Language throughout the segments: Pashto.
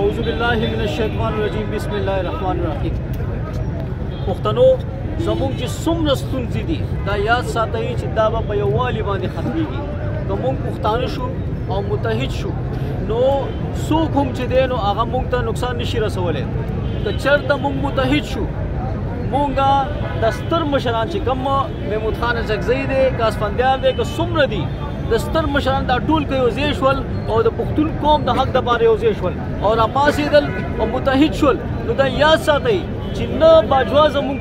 اعوذ بالله من الشیطان الرجیم بسم الله الرحمن الرحیم. پښتنو زموږ چې څومره ستونزې دي دا یاد ساتئ چې دا به په یووالي باندې ختمېږي. که موږ پښتانه شو او متحد شو نو څوک هم چې دی نو هغه موږ ته نقصان نشي رسولی. که چېرته موږ متحد شو مونږ د ستر مشران چې کوم محمود خان اڅکزی دی که اسفندیار دی که څومره دي د ستر مشران دا ټول که یو ځای شول او د پښتون قوم د حق دپاره یو ځای شول او راپاڅېدل او متحد شول نو دا یاد ساتئ چې نه باجوا زموږ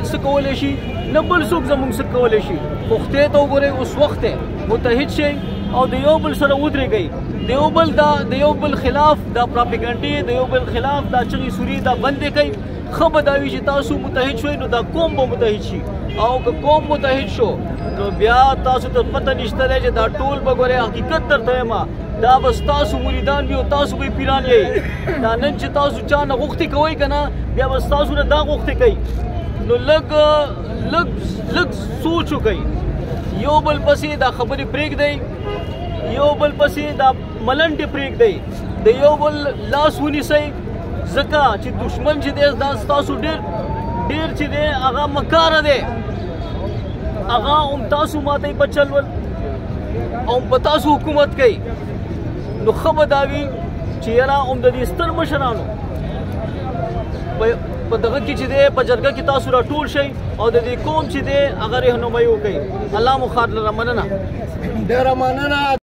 څه کولی شي نه بل څوک زموږ څه کولی شي. پښتې ته وګورئ اوس وخت دی متحد شئ او د یو بل سره ودرېږئ. د یو بل خلاف دا پراپیګنډې د یو بل خلاف دا چغې سوري دا بندې کوئ. ښه به دا وي چې تاسو متحد شوئ نو دا قوم به متحد شي او که قوم متحد شو نو بیا تاسو ته پته نشته دی چې دا ټول به ګورئ حقیقت درته وایم دا به ستاسو مریدان وي او تاسو به یې پیران یئ. دا نن چې تاسو چا نه غوښتې کوئ که نه بیا به ستاسو نه دا غوښتې کوي. نو لږ سوچ وکئ. یو بل پسې دا خبرې پرېږدئ یو بل پسې دا ملنډې پرېږدئ د یو بل لاس ونیسئ ځکه چې دشمن چې دی دا ستاسو ډېر چې دی هغه مکاره دی. هغه هم تاسو ماته په چلول او په تاسو حکومت کوي. نو ښه به دا وي چې یاره هم د دې ستر مشرانو په دغه کې چې دی په جرګه کې تاسو راټول شئ او د دې قوم چې دی هغه رهنمایي وکړئ. الله مو ښاد لره مننه. ډېره مننه.